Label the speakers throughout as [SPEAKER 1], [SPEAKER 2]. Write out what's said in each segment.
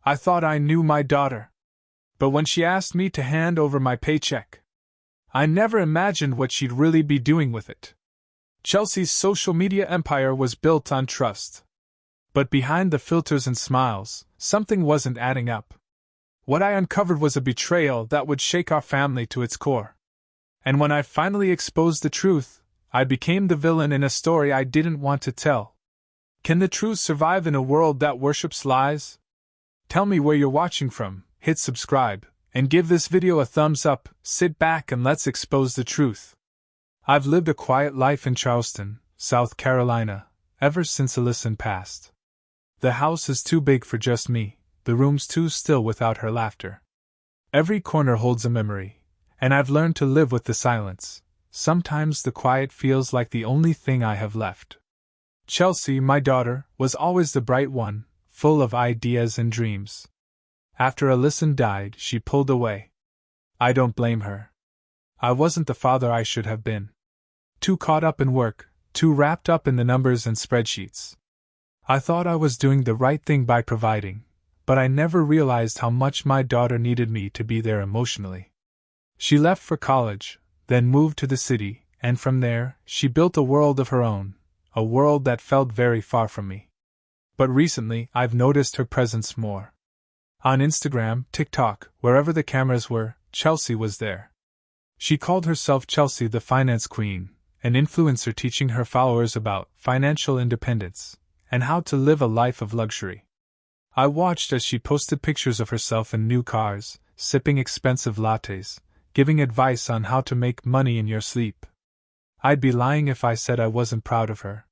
[SPEAKER 1] I thought I knew my daughter. But when she asked me to hand over my paycheck, I never imagined what she'd really be doing with it. Chelsea's social media empire was built on trust. But behind the filters and smiles, something wasn't adding up. What I uncovered was a betrayal that would shake our family to its core. And when I finally exposed the truth, I became the villain in a story I didn't want to tell. Can the truth survive in a world that worships lies? Tell me where you're watching from, hit subscribe, and give this video a thumbs up. Sit back and let's expose the truth. I've lived a quiet life in Charleston, South Carolina, ever since Alyson passed. The house is too big for just me, the room's too still without her laughter. Every corner holds a memory, and I've learned to live with the silence. Sometimes the quiet feels like the only thing I have left. Chelsea, my daughter, was always the bright one, full of ideas and dreams. After Alyson died, she pulled away. I don't blame her. I wasn't the father I should have been. Too caught up in work, too wrapped up in the numbers and spreadsheets. I thought I was doing the right thing by providing, but I never realized how much my daughter needed me to be there emotionally. She left for college, then moved to the city, and from there, she built a world of her own, a world that felt very far from me. But recently, I've noticed her presence more. On Instagram, TikTok, wherever the cameras were, Chelsea was there. She called herself Chelsea the Finance Queen, an influencer teaching her followers about financial independence and how to live a life of luxury. I watched as she posted pictures of herself in new cars, sipping expensive lattes, giving advice on how to make money in your sleep. I'd be lying if I said I wasn't proud of her.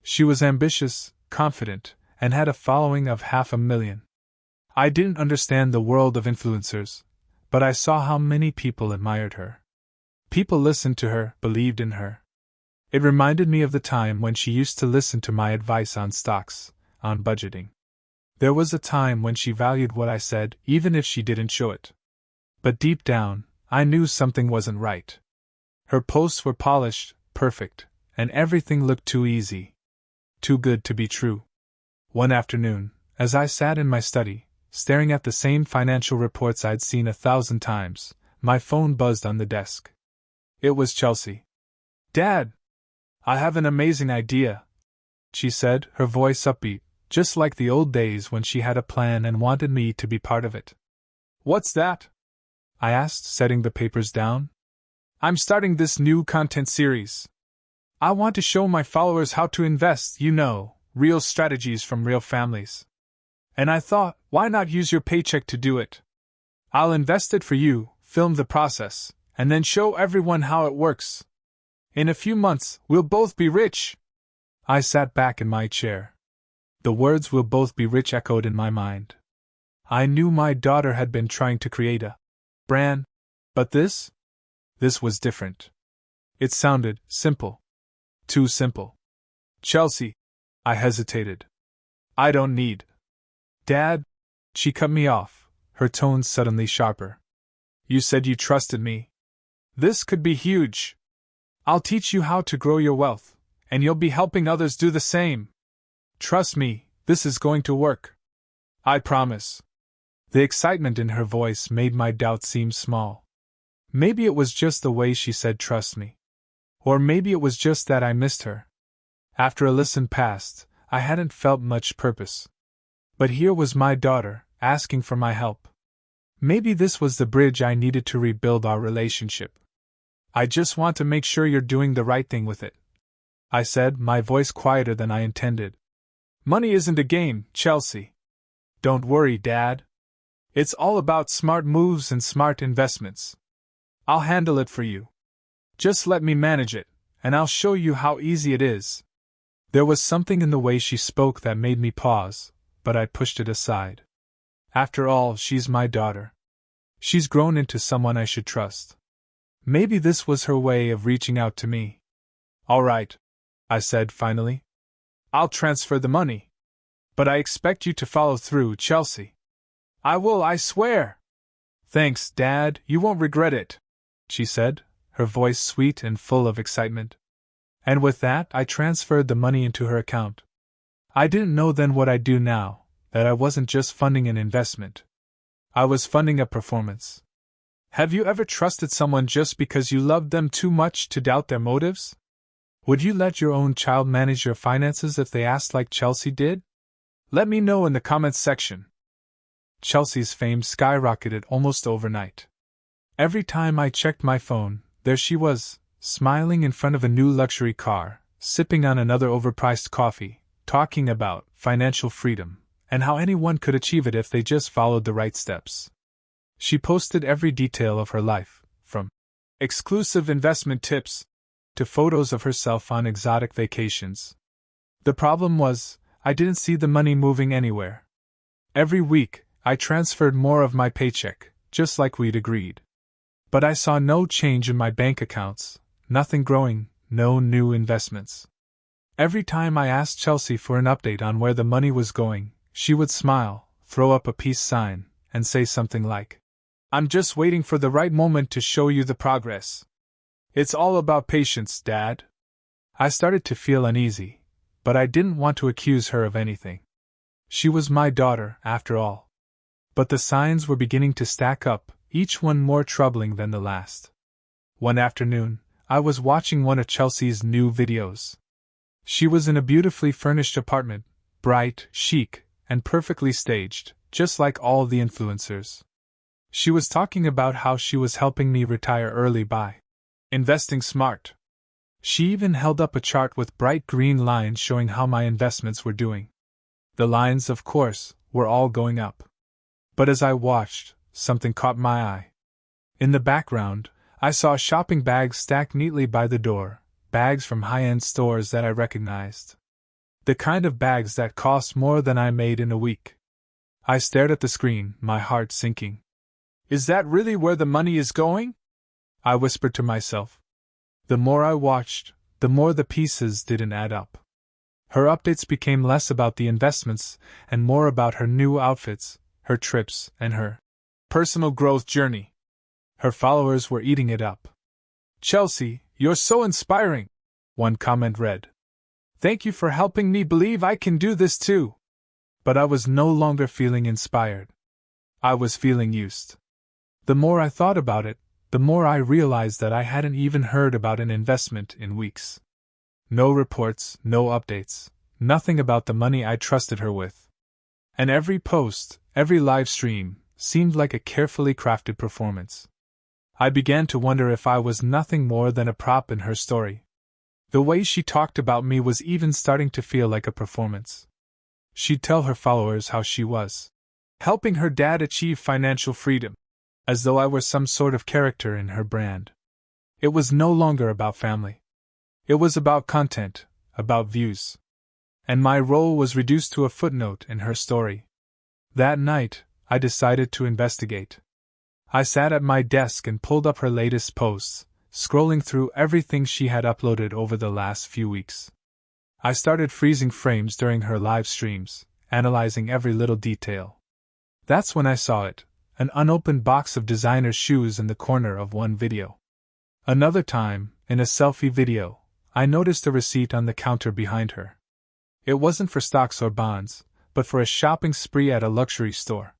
[SPEAKER 1] She was ambitious, confident, and had a following of 500,000. I didn't understand the world of influencers, but I saw how many people admired her. People listened to her, believed in her. It reminded me of the time when she used to listen to my advice on stocks, on budgeting. There was a time when she valued what I said, even if she didn't show it. But deep down, I knew something wasn't right. Her posts were polished, perfect, and everything looked too easy. Too good to be true. One afternoon, as I sat in my study, staring at the same financial reports I'd seen 1,000 times, my phone buzzed on the desk. It was Chelsea. "Dad! I have an amazing idea," she said, her voice upbeat, just like the old days when she had a plan and wanted me to be part of it. "What's that?" I asked, setting the papers down. "I'm starting this new content series. I want to show my followers how to invest, real strategies from real families. And I thought, why not use your paycheck to do it? I'll invest it for you, film the process, and then show everyone how it works. In a few months, we'll both be rich." I sat back in my chair. The words "we'll both be rich" echoed in my mind. I knew my daughter had been trying to create a brand, but this was different. It sounded simple. Too simple. "Chelsea," I hesitated. "I don't need." "Dad," she cut me off, her tone suddenly sharper. "You said you trusted me. This could be huge. I'll teach you how to grow your wealth, and you'll be helping others do the same. Trust me, this is going to work. I promise." The excitement in her voice made my doubt seem small. Maybe it was just the way she said "trust me." Or maybe it was just that I missed her. After Alyson passed, I hadn't felt much purpose. But here was my daughter, asking for my help. Maybe this was the bridge I needed to rebuild our relationship. "I just want to make sure you're doing the right thing with it," I said, my voice quieter than I intended. "Money isn't a game, Chelsea. Don't worry, Dad. It's all about smart moves and smart investments. I'll handle it for you. Just let me manage it, and I'll show you how easy it is." There was something in the way she spoke that made me pause, but I pushed it aside. After all, she's my daughter. She's grown into someone I should trust. Maybe this was her way of reaching out to me. "All right," I said finally. "I'll transfer the money. But I expect you to follow through, Chelsea." "I will, I swear." "Thanks, Dad, you won't regret it," she said, her voice sweet and full of excitement. And with that, I transferred the money into her account. I didn't know then what I'd do now, that I wasn't just funding an investment. I was funding a performance. Have you ever trusted someone just because you loved them too much to doubt their motives? Would you let your own child manage your finances if they asked like Chelsea did? Let me know in the comments section. Chelsea's fame skyrocketed almost overnight. Every time I checked my phone, there she was, smiling in front of a new luxury car, sipping on another overpriced coffee, talking about financial freedom, and how anyone could achieve it if they just followed the right steps. She posted every detail of her life, from exclusive investment tips to photos of herself on exotic vacations. The problem was, I didn't see the money moving anywhere. Every week, I transferred more of my paycheck, just like we'd agreed. But I saw no change in my bank accounts, nothing growing, no new investments. Every time I asked Chelsea for an update on where the money was going, she would smile, throw up a peace sign, and say something like, "I'm just waiting for the right moment to show you the progress. It's all about patience, Dad." I started to feel uneasy, but I didn't want to accuse her of anything. She was my daughter, after all. But the signs were beginning to stack up, each one more troubling than the last. One afternoon, I was watching one of Chelsea's new videos. She was in a beautifully furnished apartment, bright, chic, and perfectly staged, just like all the influencers. She was talking about how she was helping me retire early by investing smart. She even held up a chart with bright green lines showing how my investments were doing. The lines, of course, were all going up. But as I watched, something caught my eye. In the background, I saw shopping bags stacked neatly by the door, bags from high-end stores that I recognized. The kind of bags that cost more than I made in a week. I stared at the screen, my heart sinking. Is that really where the money is going? I whispered to myself. The more I watched, the more the pieces didn't add up. Her updates became less about the investments and more about her new outfits, her trips, and her personal growth journey. Her followers were eating it up. "Chelsea, you're so inspiring," one comment read. "Thank you for helping me believe I can do this too." But I was no longer feeling inspired. I was feeling used. The more I thought about it, the more I realized that I hadn't even heard about an investment in weeks. No reports, no updates, nothing about the money I trusted her with. And every post, every live stream, seemed like a carefully crafted performance. I began to wonder if I was nothing more than a prop in her story. The way she talked about me was even starting to feel like a performance. She'd tell her followers how she was helping her dad achieve financial freedom, as though I were some sort of character in her brand. It was no longer about family. It was about content, about views. And my role was reduced to a footnote in her story. That night, I decided to investigate. I sat at my desk and pulled up her latest posts, scrolling through everything she had uploaded over the last few weeks. I started freezing frames during her live streams, analyzing every little detail. That's when I saw it. An unopened box of designer shoes in the corner of one video. Another time, in a selfie video, I noticed a receipt on the counter behind her. It wasn't for stocks or bonds, but for a shopping spree at a luxury store.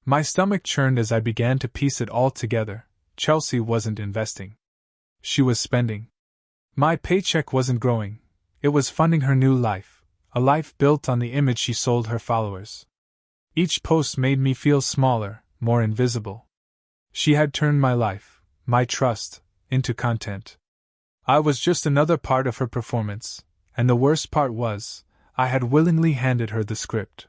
[SPEAKER 1] My stomach churned as I began to piece it all together. Chelsea wasn't investing. She was spending. My paycheck wasn't growing. It was funding her new life, a life built on the image she sold her followers. Each post made me feel smaller, more invisible. She had turned my life, my trust, into content. I was just another part of her performance, and the worst part was, I had willingly handed her the script.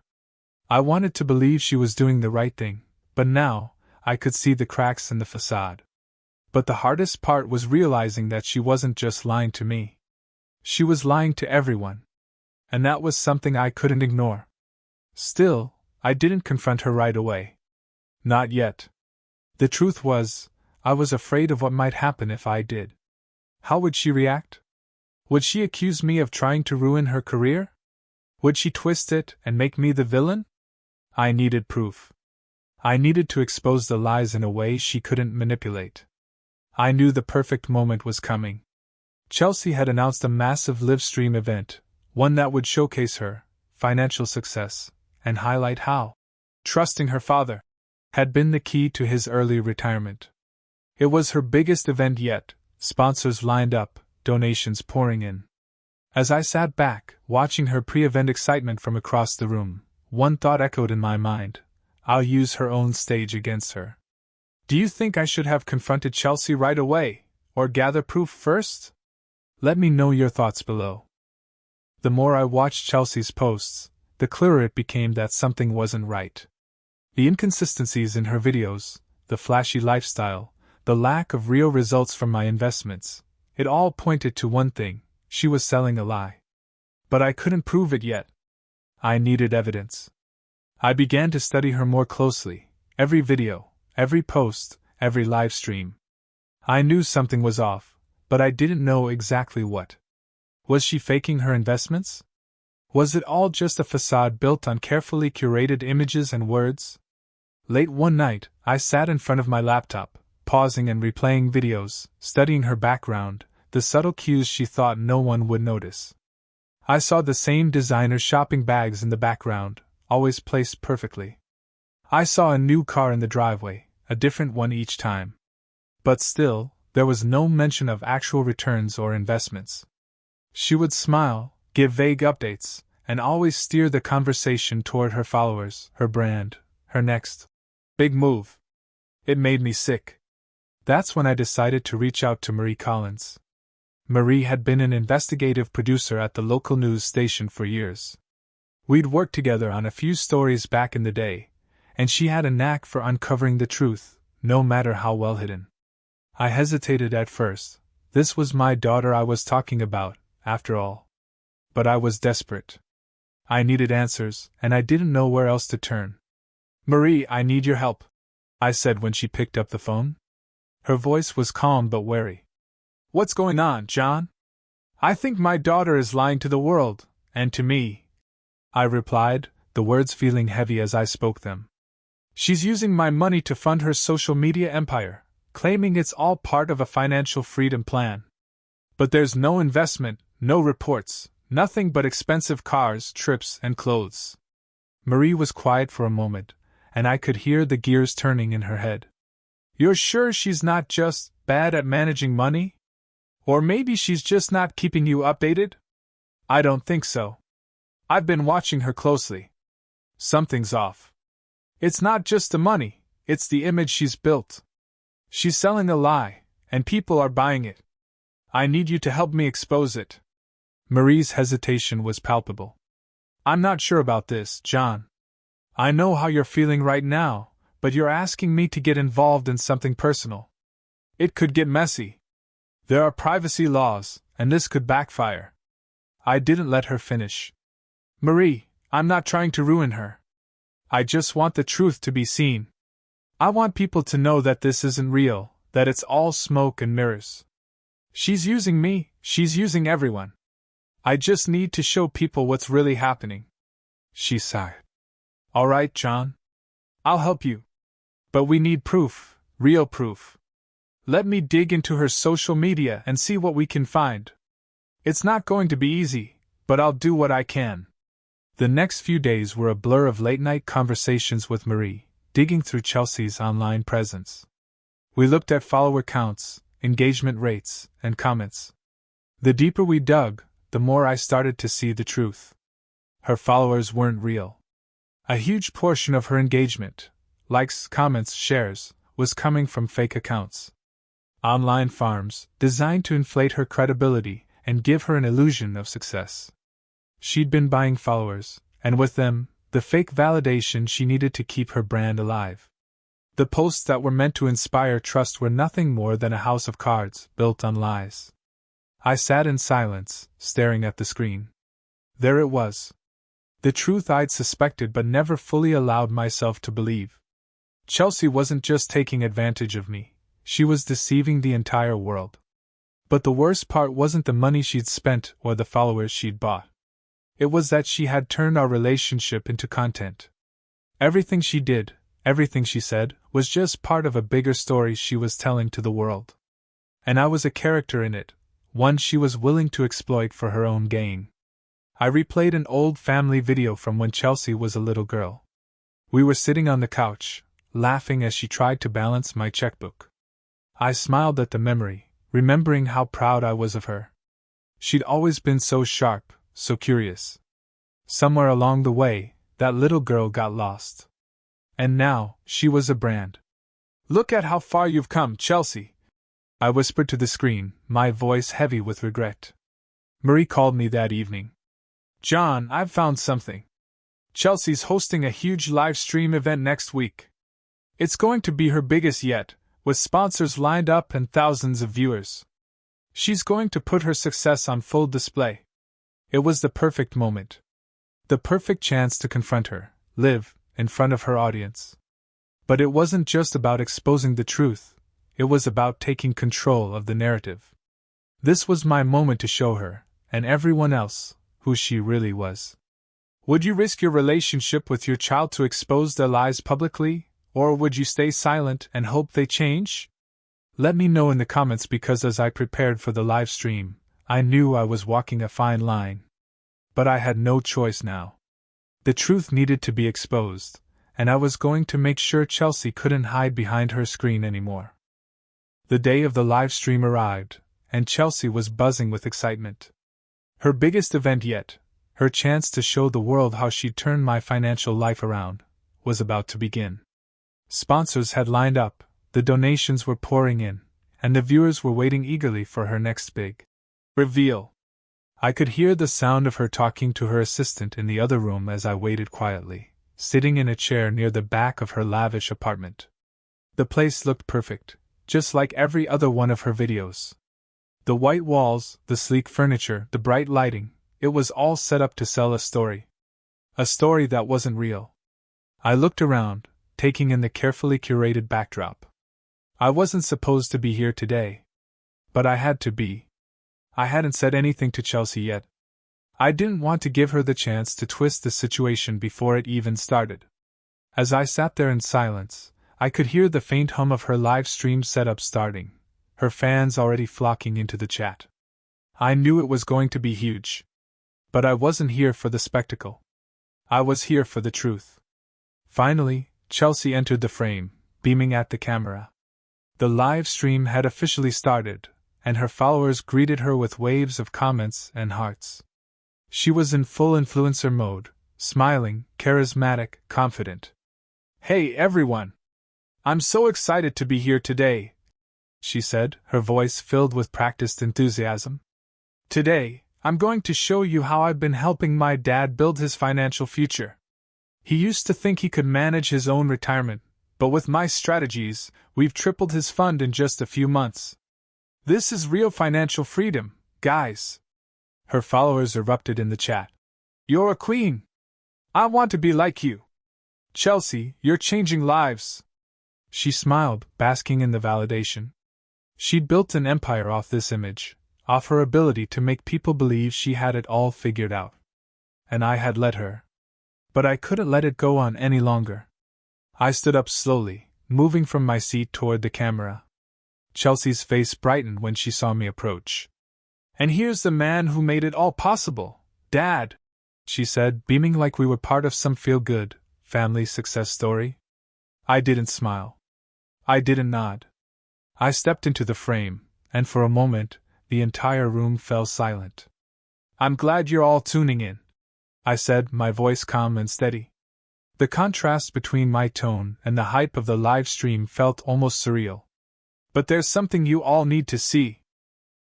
[SPEAKER 1] I wanted to believe she was doing the right thing, but now, I could see the cracks in the facade. But the hardest part was realizing that she wasn't just lying to me. She was lying to everyone. And that was something I couldn't ignore. Still, I didn't confront her right away. Not yet. The truth was, I was afraid of what might happen if I did. How would she react? Would she accuse me of trying to ruin her career? Would she twist it and make me the villain? I needed proof. I needed to expose the lies in a way she couldn't manipulate. I knew the perfect moment was coming. Chelsea had announced a massive live stream event, one that would showcase her financial success and highlight how trusting her father had been the key to his early retirement. It was her biggest event yet, sponsors lined up, donations pouring in. As I sat back, watching her pre-event excitement from across the room, one thought echoed in my mind: I'll use her own stage against her. Do you think I should have confronted Chelsea right away, or gather proof first? Let me know your thoughts below. The more I watched Chelsea's posts, the clearer it became that something wasn't right. The inconsistencies in her videos, the flashy lifestyle, the lack of real results from my investments, it all pointed to one thing: she was selling a lie. But I couldn't prove it yet. I needed evidence. I began to study her more closely, every video, every post, every live stream. I knew something was off, but I didn't know exactly what. Was she faking her investments? Was it all just a facade built on carefully curated images and words? Late one night, I sat in front of my laptop, pausing and replaying videos, studying her background, the subtle cues she thought no one would notice. I saw the same designer shopping bags in the background, always placed perfectly. I saw a new car in the driveway, a different one each time. But still, there was no mention of actual returns or investments. She would smile, give vague updates, and always steer the conversation toward her followers, her brand, her next big move. It made me sick. That's when I decided to reach out to Marie Collins. Marie had been an investigative producer at the local news station for years. We'd worked together on a few stories back in the day, and she had a knack for uncovering the truth, no matter how well hidden. I hesitated at first. This was my daughter I was talking about, after all. But I was desperate. I needed answers, and I didn't know where else to turn. "Marie, I need your help," I said when she picked up the phone. Her voice was calm but wary. "What's going on, John?" "I think my daughter is lying to the world, and to me," I replied, the words feeling heavy as I spoke them. "She's using my money to fund her social media empire, claiming it's all part of a financial freedom plan. But there's no investment, no reports, nothing but expensive cars, trips, and clothes." Marie was quiet for a moment, and I could hear the gears turning in her head. "You're sure she's not just bad at managing money? Or maybe she's just not keeping you updated?" "I don't think so. I've been watching her closely. Something's off. It's not just the money, it's the image she's built. She's selling a lie, and people are buying it. I need you to help me expose it." Marie's hesitation was palpable. "I'm not sure about this, John. I know how you're feeling right now, but you're asking me to get involved in something personal. It could get messy. There are privacy laws, and this could backfire." I didn't let her finish. "Marie, I'm not trying to ruin her. I just want the truth to be seen. I want people to know that this isn't real, that it's all smoke and mirrors. She's using me, she's using everyone. I just need to show people what's really happening." She sighed. "All right, John. I'll help you. But we need proof, real proof. Let me dig into her social media and see what we can find. It's not going to be easy, but I'll do what I can." The next few days were a blur of late-night conversations with Marie, digging through Chelsea's online presence. We looked at follower counts, engagement rates, and comments. The deeper we dug, the more I started to see the truth. Her followers weren't real. A huge portion of her engagement, likes, comments, shares, was coming from fake accounts. Online farms, designed to inflate her credibility and give her an illusion of success. She'd been buying followers, and with them, the fake validation she needed to keep her brand alive. The posts that were meant to inspire trust were nothing more than a house of cards built on lies. I sat in silence, staring at the screen. There it was. The truth I'd suspected but never fully allowed myself to believe. Chelsea wasn't just taking advantage of me, she was deceiving the entire world. But the worst part wasn't the money she'd spent or the followers she'd bought. It was that she had turned our relationship into content. Everything she did, everything she said, was just part of a bigger story she was telling to the world. And I was a character in it, one she was willing to exploit for her own gain. I replayed an old family video from when Chelsea was a little girl. We were sitting on the couch, laughing as she tried to balance my checkbook. I smiled at the memory, remembering how proud I was of her. She'd always been so sharp, so curious. Somewhere along the way, that little girl got lost. And now, she was a brand. "Look at how far you've come, Chelsea," I whispered to the screen, my voice heavy with regret. Marie called me that evening. "John, I've found something. Chelsea's hosting a huge live stream event next week. It's going to be her biggest yet, with sponsors lined up and thousands of viewers. She's going to put her success on full display." It was the perfect moment. The perfect chance to confront her, live, in front of her audience. But it wasn't just about exposing the truth, it was about taking control of the narrative. This was my moment to show her, and everyone else, who she really was. Would you risk your relationship with your child to expose their lies publicly, or would you stay silent and hope they change? Let me know in the comments, because as I prepared for the live stream, I knew I was walking a fine line. But I had no choice now. The truth needed to be exposed, and I was going to make sure Chelsea couldn't hide behind her screen anymore. The day of the live stream arrived, and Chelsea was buzzing with excitement. Her biggest event yet, her chance to show the world how she'd turned my financial life around, was about to begin. Sponsors had lined up, the donations were pouring in, and the viewers were waiting eagerly for her next big reveal. I could hear the sound of her talking to her assistant in the other room as I waited quietly, sitting in a chair near the back of her lavish apartment. The place looked perfect, just like every other one of her videos. The white walls, the sleek furniture, the bright lighting, it was all set up to sell a story. A story that wasn't real. I looked around, taking in the carefully curated backdrop. I wasn't supposed to be here today. But I had to be. I hadn't said anything to Chelsea yet. I didn't want to give her the chance to twist the situation before it even started. As I sat there in silence, I could hear the faint hum of her live stream setup starting, her fans already flocking into the chat. I knew it was going to be huge. But I wasn't here for the spectacle. I was here for the truth. Finally, Chelsea entered the frame, beaming at the camera. The live stream had officially started, and her followers greeted her with waves of comments and hearts. She was in full influencer mode, smiling, charismatic, confident. "Hey everyone! I'm so excited to be here today," she said, her voice filled with practiced enthusiasm. "Today, I'm going to show you how I've been helping my dad build his financial future. He used to think he could manage his own retirement, but with my strategies, we've tripled his fund in just a few months. This is real financial freedom, guys." Her followers erupted in the chat. "You're a queen! I want to be like you! Chelsea, you're changing lives!" She smiled, basking in the validation. She'd built an empire off this image, off her ability to make people believe she had it all figured out. And I had let her. But I couldn't let it go on any longer. I stood up slowly, moving from my seat toward the camera. Chelsea's face brightened when she saw me approach. "And here's the man who made it all possible, Dad," she said, beaming like we were part of some feel-good, family success story. I didn't smile. I didn't nod. I stepped into the frame, and for a moment, the entire room fell silent. "I'm glad you're all tuning in," I said, my voice calm and steady. The contrast between my tone and the hype of the live stream felt almost surreal. "But there's something you all need to see."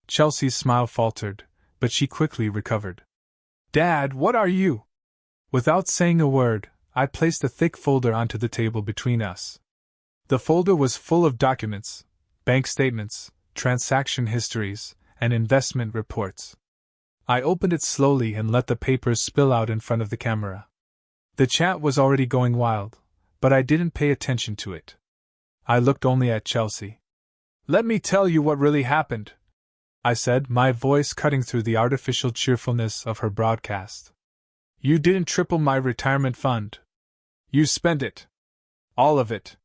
[SPEAKER 1] Chelsea's smile faltered, but she quickly recovered. "Dad, what are you?" Without saying a word, I placed a thick folder onto the table between us. The folder was full of documents, bank statements, transaction histories, and investment reports. I opened it slowly and let the papers spill out in front of the camera. The chat was already going wild, but I didn't pay attention to it. I looked only at Chelsea. "Let me tell you what really happened," I said, my voice cutting through the artificial cheerfulness of her broadcast. "You didn't triple my retirement fund. You spent it. All of it.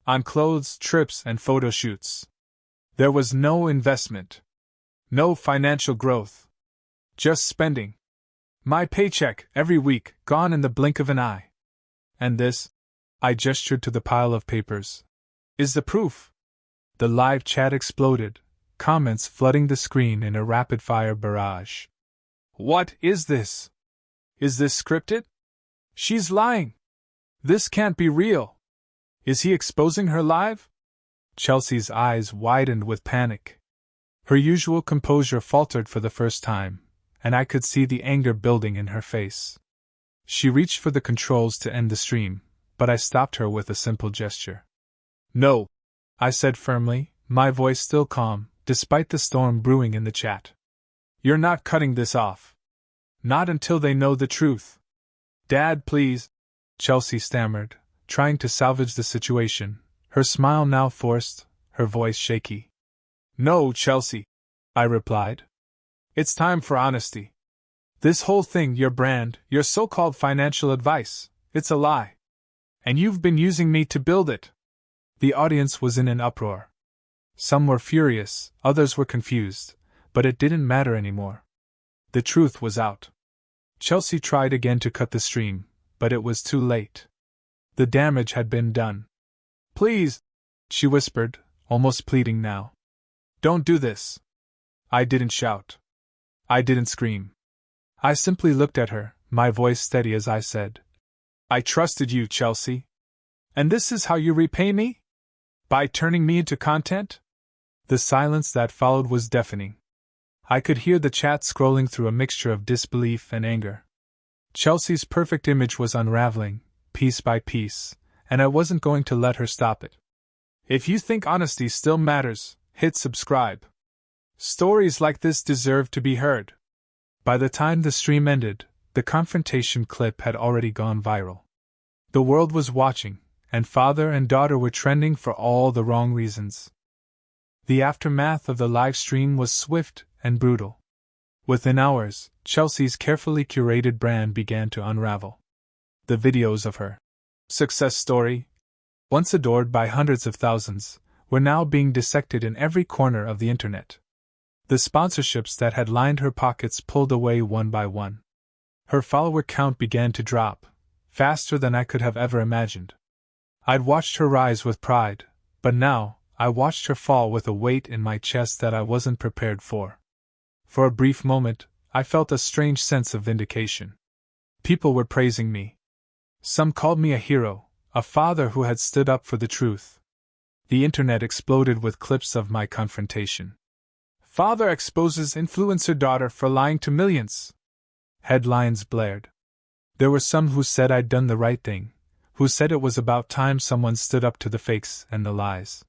[SPEAKER 1] On clothes, trips, and photo shoots. There was no investment. No financial growth. Just spending. My paycheck, every week, gone in the blink of an eye. And this, I gestured to the pile of papers, is the proof. The live chat exploded, comments flooding the screen in a rapid-fire barrage. What is this? Is this scripted? She's lying. This can't be real. Is he exposing her live? Chelsea's eyes widened with panic. Her usual composure faltered for the first time, and I could see the anger building in her face. She reached for the controls to end the stream, but I stopped her with a simple gesture. No, I said firmly, my voice still calm, despite the storm brewing in the chat. You're not cutting this off. Not until they know the truth. Dad, please, Chelsea stammered, trying to salvage the situation, her smile now forced, her voice shaky. No, Chelsea, I replied. It's time for honesty. This whole thing, your brand, your so-called financial advice, it's a lie. And you've been using me to build it. The audience was in an uproar. Some were furious, others were confused, but it didn't matter anymore. The truth was out. Chelsea tried again to cut the stream, but it was too late. The damage had been done. Please, she whispered, almost pleading now. Don't do this. I didn't shout. I didn't scream. I simply looked at her, my voice steady as I said, I trusted you, Chelsea. And this is how you repay me? By turning me into content? The silence that followed was deafening. I could hear the chat scrolling through a mixture of disbelief and anger. Chelsea's perfect image was unraveling, piece by piece, and I wasn't going to let her stop it. If you think honesty still matters, hit subscribe. Stories like this deserve to be heard. By the time the stream ended, the confrontation clip had already gone viral. The world was watching, and father and daughter were trending for all the wrong reasons. The aftermath of the live stream was swift and brutal. Within hours, Chelsea's carefully curated brand began to unravel. The videos of her success story, once adored by hundreds of thousands, were now being dissected in every corner of the internet. The sponsorships that had lined her pockets pulled away one by one. Her follower count began to drop, faster than I could have ever imagined. I'd watched her rise with pride, but now, I watched her fall with a weight in my chest that I wasn't prepared for. For a brief moment, I felt a strange sense of vindication. People were praising me. Some called me a hero, a father who had stood up for the truth. The internet exploded with clips of my confrontation. Father exposes influencer daughter for lying to millions. Headlines blared. There were some who said I'd done the right thing, who said it was about time someone stood up to the fakes and the lies.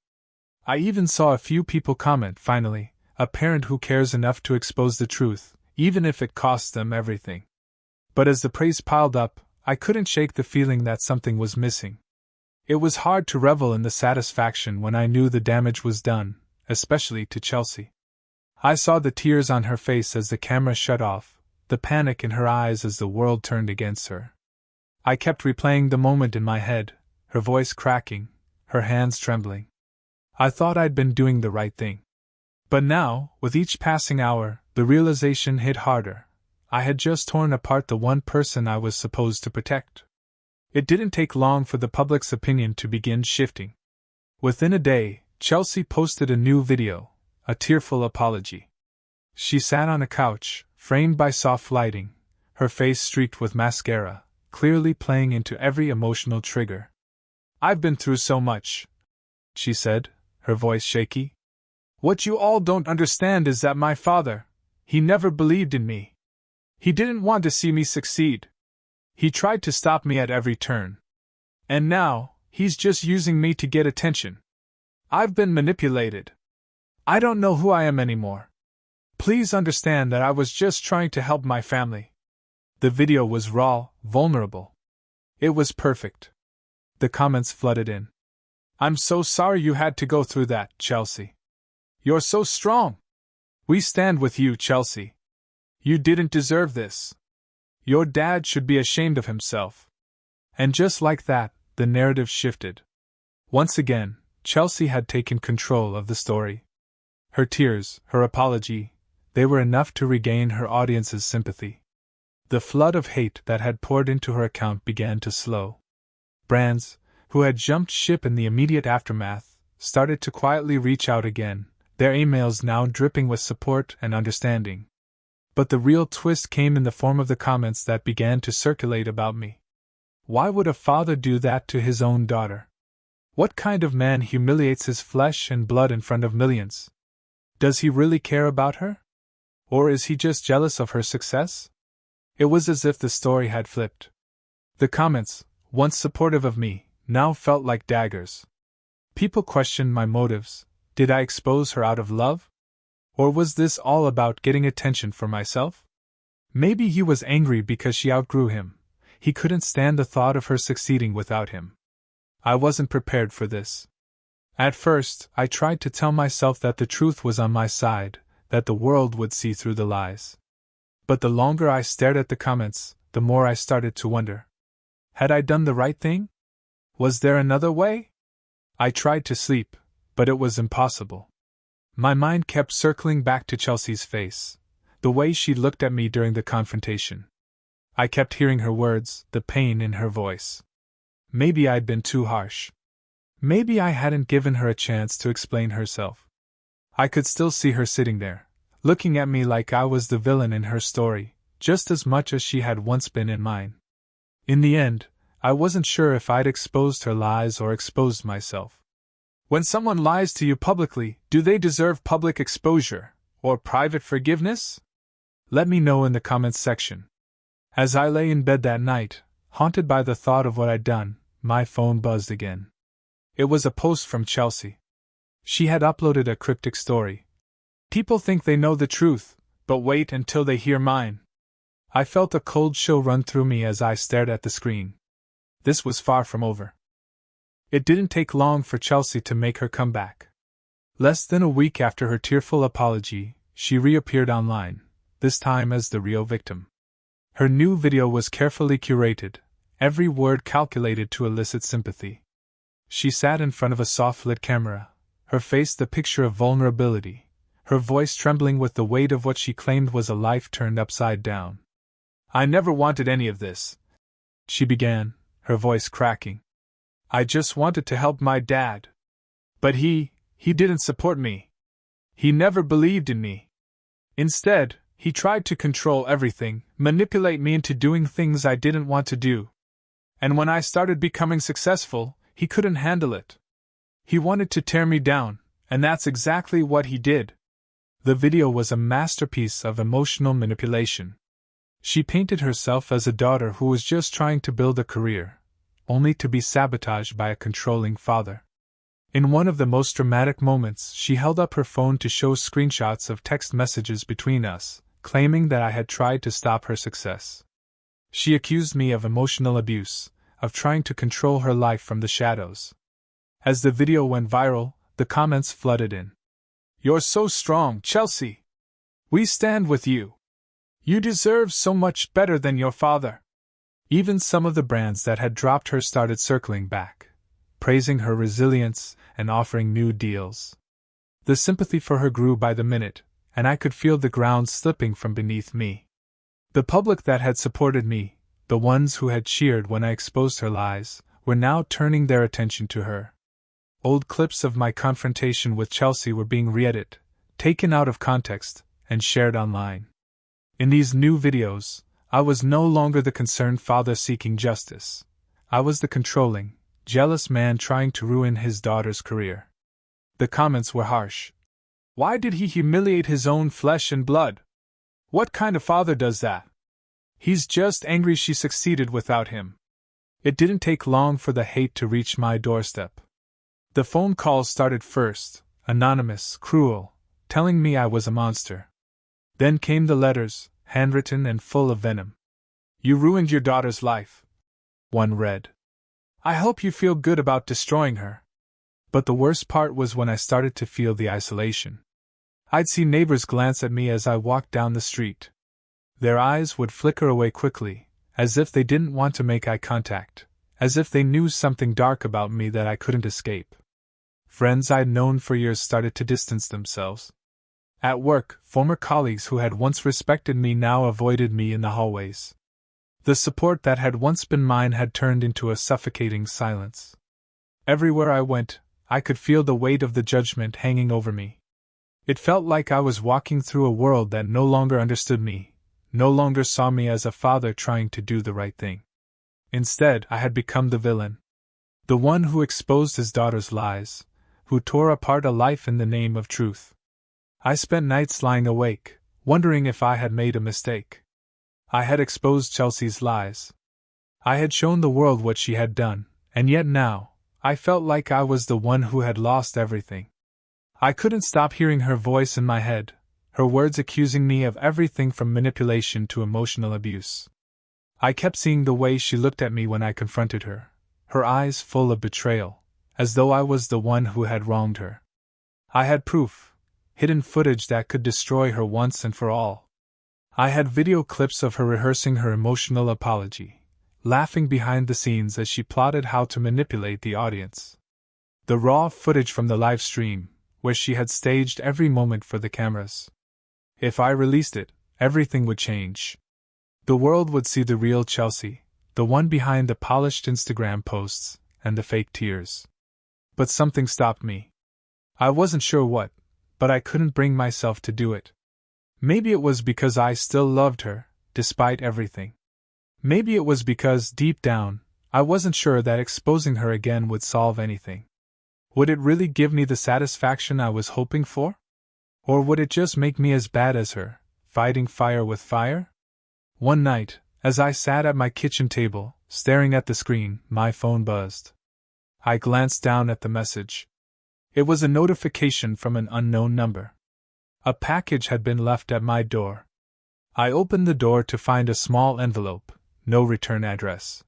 [SPEAKER 1] I even saw a few people comment, finally, a parent who cares enough to expose the truth, even if it costs them everything. But as the praise piled up, I couldn't shake the feeling that something was missing. It was hard to revel in the satisfaction when I knew the damage was done, especially to Chelsea. I saw the tears on her face as the camera shut off, the panic in her eyes as the world turned against her. I kept replaying the moment in my head, her voice cracking, her hands trembling. I thought I'd been doing the right thing. But now, with each passing hour, the realization hit harder. I had just torn apart the one person I was supposed to protect. It didn't take long for the public's opinion to begin shifting. Within a day, Chelsea posted a new video, a tearful apology. She sat on a couch, framed by soft lighting, her face streaked with mascara, clearly playing into every emotional trigger. I've been through so much, she said, her voice shaky. What you all don't understand is that my father, he never believed in me. He didn't want to see me succeed. He tried to stop me at every turn. And now, he's just using me to get attention. I've been manipulated. I don't know who I am anymore. Please understand that I was just trying to help my family. The video was raw, vulnerable. It was perfect. The comments flooded in. I'm so sorry you had to go through that, Chelsea. You're so strong. We stand with you, Chelsea. You didn't deserve this. Your dad should be ashamed of himself. And just like that, the narrative shifted. Once again, Chelsea had taken control of the story. Her tears, her apology, they were enough to regain her audience's sympathy. The flood of hate that had poured into her account began to slow. Brands, who had jumped ship in the immediate aftermath, started to quietly reach out again, their emails now dripping with support and understanding. But the real twist came in the form of the comments that began to circulate about me. Why would a father do that to his own daughter? What kind of man humiliates his flesh and blood in front of millions? Does he really care about her? Or is he just jealous of her success? It was as if the story had flipped. The comments, once supportive of me, now felt like daggers. People questioned my motives. Did I expose her out of love? Or was this all about getting attention for myself? Maybe he was angry because she outgrew him. He couldn't stand the thought of her succeeding without him. I wasn't prepared for this. At first, I tried to tell myself that the truth was on my side, that the world would see through the lies. But the longer I stared at the comments, the more I started to wonder. Had I done the right thing? Was there another way? I tried to sleep, but it was impossible. My mind kept circling back to Chelsea's face, the way she looked at me during the confrontation. I kept hearing her words, the pain in her voice. Maybe I'd been too harsh. Maybe I hadn't given her a chance to explain herself. I could still see her sitting there, looking at me like I was the villain in her story, just as much as she had once been in mine. In the end, I wasn't sure if I'd exposed her lies or exposed myself. When someone lies to you publicly, do they deserve public exposure, or private forgiveness? Let me know in the comments section. As I lay in bed that night, haunted by the thought of what I'd done, my phone buzzed again. It was a post from Chelsea. She had uploaded a cryptic story. People think they know the truth, but wait until they hear mine. I felt a cold chill run through me as I stared at the screen. This was far from over. It didn't take long for Chelsea to make her comeback. Less than a week after her tearful apology, she reappeared online, this time as the real victim. Her new video was carefully curated, every word calculated to elicit sympathy. She sat in front of a soft-lit camera, her face the picture of vulnerability, her voice trembling with the weight of what she claimed was a life turned upside down. "I never wanted any of this," she began, her voice cracking. "I just wanted to help my dad. But he didn't support me. He never believed in me. Instead, he tried to control everything, manipulate me into doing things I didn't want to do. And when I started becoming successful, he couldn't handle it. He wanted to tear me down, and that's exactly what he did." The video was a masterpiece of emotional manipulation. She painted herself as a daughter who was just trying to build a career, only to be sabotaged by a controlling father. In one of the most dramatic moments, she held up her phone to show screenshots of text messages between us, claiming that I had tried to stop her success. She accused me of emotional abuse, of trying to control her life from the shadows. As the video went viral, the comments flooded in. "You're so strong, Chelsea. We stand with you. You deserve so much better than your father." Even some of the brands that had dropped her started circling back, praising her resilience and offering new deals. The sympathy for her grew by the minute, and I could feel the ground slipping from beneath me. The public that had supported me, the ones who had cheered when I exposed her lies, were now turning their attention to her. Old clips of my confrontation with Chelsea were being re-edited, taken out of context, and shared online. In these new videos, I was no longer the concerned father seeking justice. I was the controlling, jealous man trying to ruin his daughter's career. The comments were harsh. Why did he humiliate his own flesh and blood? What kind of father does that? He's just angry she succeeded without him. It didn't take long for the hate to reach my doorstep. The phone calls started first, anonymous, cruel, telling me I was a monster. Then came the letters, handwritten and full of venom. "You ruined your daughter's life," one read. "I hope you feel good about destroying her." But the worst part was when I started to feel the isolation. I'd see neighbors glance at me as I walked down the street. Their eyes would flicker away quickly, as if they didn't want to make eye contact, as if they knew something dark about me that I couldn't escape. Friends I'd known for years started to distance themselves. At work, former colleagues who had once respected me now avoided me in the hallways. The support that had once been mine had turned into a suffocating silence. Everywhere I went, I could feel the weight of the judgment hanging over me. It felt like I was walking through a world that no longer understood me, no longer saw me as a father trying to do the right thing. Instead, I had become the villain. The one who exposed his daughter's lies, who tore apart a life in the name of truth. I spent nights lying awake, wondering if I had made a mistake. I had exposed Chelsea's lies. I had shown the world what she had done, and yet now, I felt like I was the one who had lost everything. I couldn't stop hearing her voice in my head, her words accusing me of everything from manipulation to emotional abuse. I kept seeing the way she looked at me when I confronted her, her eyes full of betrayal, as though I was the one who had wronged her. I had proof, hidden footage that could destroy her once and for all. I had video clips of her rehearsing her emotional apology, laughing behind the scenes as she plotted how to manipulate the audience. The raw footage from the live stream, where she had staged every moment for the cameras. If I released it, everything would change. The world would see the real Chelsea, the one behind the polished Instagram posts and the fake tears. But something stopped me. I wasn't sure what, but I couldn't bring myself to do it. Maybe it was because I still loved her, despite everything. Maybe it was because, deep down, I wasn't sure that exposing her again would solve anything. Would it really give me the satisfaction I was hoping for? Or would it just make me as bad as her, fighting fire with fire? One night, as I sat at my kitchen table, staring at the screen, my phone buzzed. I glanced down at the message. It was a notification from an unknown number. A package had been left at my door. I opened the door to find a small envelope, no return address.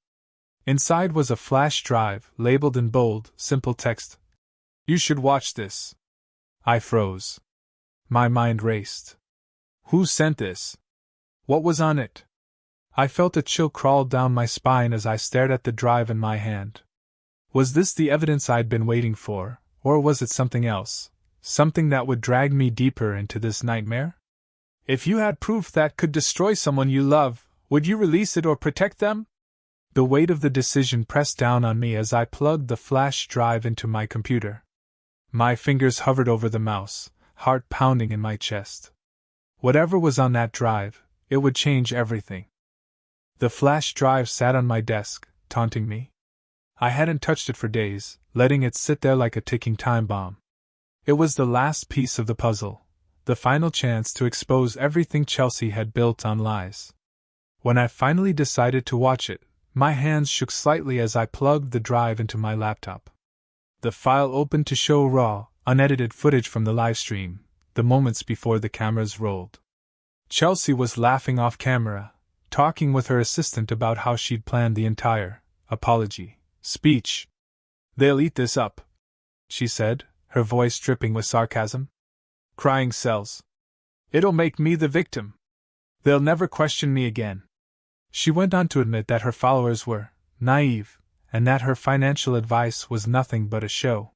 [SPEAKER 1] Inside was a flash drive, labeled in bold, simple text. "You should watch this." I froze. My mind raced. Who sent this? What was on it? I felt a chill crawl down my spine as I stared at the drive in my hand. Was this the evidence I'd been waiting for, or was it something else, something that would drag me deeper into this nightmare? If you had proof that could destroy someone you love, would you release it or protect them? The weight of the decision pressed down on me as I plugged the flash drive into my computer. My fingers hovered over the mouse, heart pounding in my chest. Whatever was on that drive, it would change everything. The flash drive sat on my desk, taunting me. I hadn't touched it for days, letting it sit there like a ticking time bomb. It was the last piece of the puzzle, the final chance to expose everything Chelsea had built on lies. When I finally decided to watch it, my hands shook slightly as I plugged the drive into my laptop. The file opened to show raw, unedited footage from the live stream, the moments before the cameras rolled. Chelsea was laughing off camera, talking with her assistant about how she'd planned the entire apology speech. "They'll eat this up," she said, her voice dripping with sarcasm. "Crying cells. It'll make me the victim. They'll never question me again." She went on to admit that her followers were naive, and that her financial advice was nothing but a show.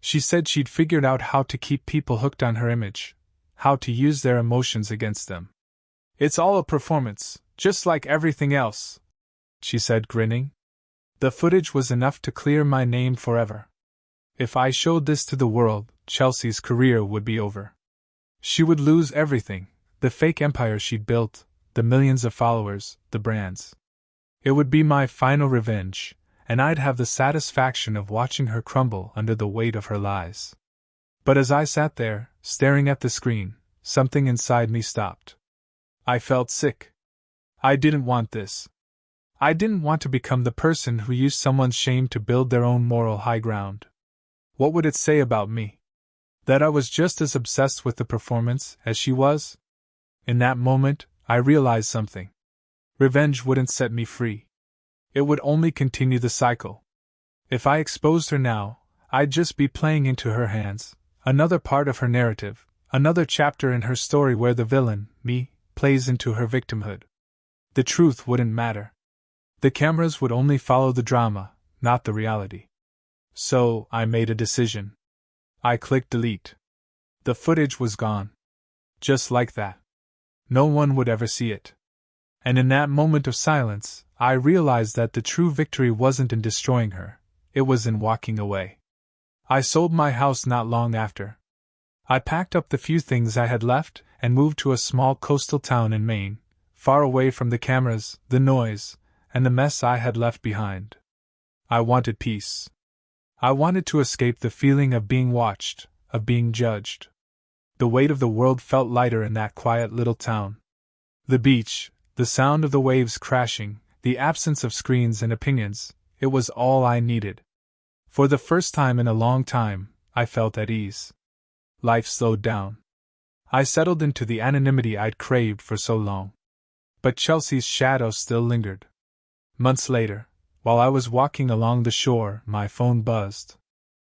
[SPEAKER 1] She said she'd figured out how to keep people hooked on her image, how to use their emotions against them. "It's all a performance, just like everything else," she said, grinning. The footage was enough to clear my name forever. If I showed this to the world, Chelsea's career would be over. She would lose everything, the fake empire she'd built, the millions of followers, the brands. It would be my final revenge, and I'd have the satisfaction of watching her crumble under the weight of her lies. But as I sat there, staring at the screen, something inside me stopped. I felt sick. I didn't want this. I didn't want to become the person who used someone's shame to build their own moral high ground. What would it say about me? That I was just as obsessed with the performance as she was? In that moment, I realized something. Revenge wouldn't set me free. It would only continue the cycle. If I exposed her now, I'd just be playing into her hands, another part of her narrative, another chapter in her story where the villain, me, plays into her victimhood. The truth wouldn't matter. The cameras would only follow the drama, not the reality. So, I made a decision. I clicked delete. The footage was gone. Just like that. No one would ever see it. And in that moment of silence, I realized that the true victory wasn't in destroying her, it was in walking away. I sold my house not long after. I packed up the few things I had left and moved to a small coastal town in Maine, far away from the cameras, the noise, and the mess I had left behind. I wanted peace. I wanted to escape the feeling of being watched, of being judged. The weight of the world felt lighter in that quiet little town. The beach, the sound of the waves crashing, the absence of screens and opinions, it was all I needed. For the first time in a long time, I felt at ease. Life slowed down. I settled into the anonymity I'd craved for so long. But Chelsea's shadow still lingered. Months later, while I was walking along the shore, my phone buzzed.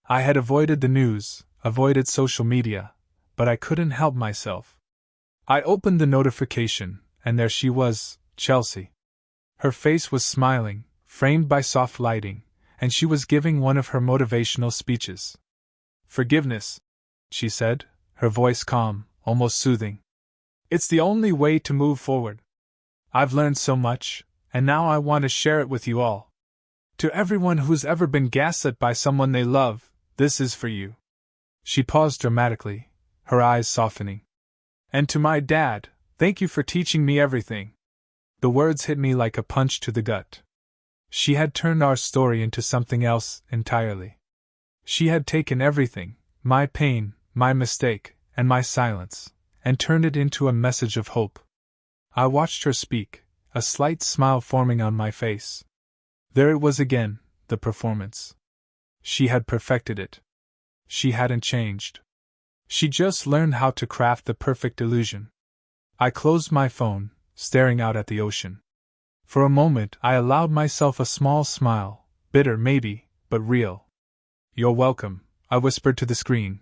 [SPEAKER 1] I had avoided the news, avoided social media, but I couldn't help myself. I opened the notification, and there she was, Chelsea. Her face was smiling, framed by soft lighting, and she was giving one of her motivational speeches. "Forgiveness," she said, her voice calm, almost soothing. "It's the only way to move forward. I've learned so much, and now I want to share it with you all. To everyone who's ever been gaslit by someone they love, this is for you." She paused dramatically, her eyes softening. "And to my dad, thank you for teaching me everything." The words hit me like a punch to the gut. She had turned our story into something else entirely. She had taken everything, my pain, my mistake, and my silence, and turned it into a message of hope. I watched her speak, a slight smile forming on my face. There it was again, the performance. She had perfected it. She hadn't changed. She just learned how to craft the perfect illusion. I closed my phone, staring out at the ocean. For a moment I allowed myself a small smile, bitter maybe, but real. "You're welcome," I whispered to the screen.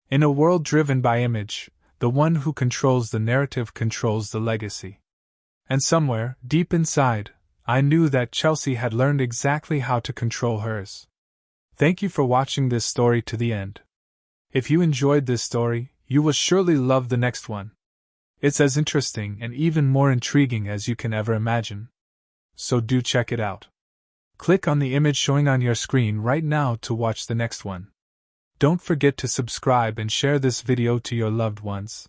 [SPEAKER 1] In a world driven by image, the one who controls the narrative controls the legacy. And somewhere, deep inside, I knew that Chelsea had learned exactly how to control hers. Thank you for watching this story to the end. If you enjoyed this story, you will surely love the next one. It's as interesting and even more intriguing as you can ever imagine. So do check it out. Click on the image showing on your screen right now to watch the next one. Don't forget to subscribe and share this video to your loved ones.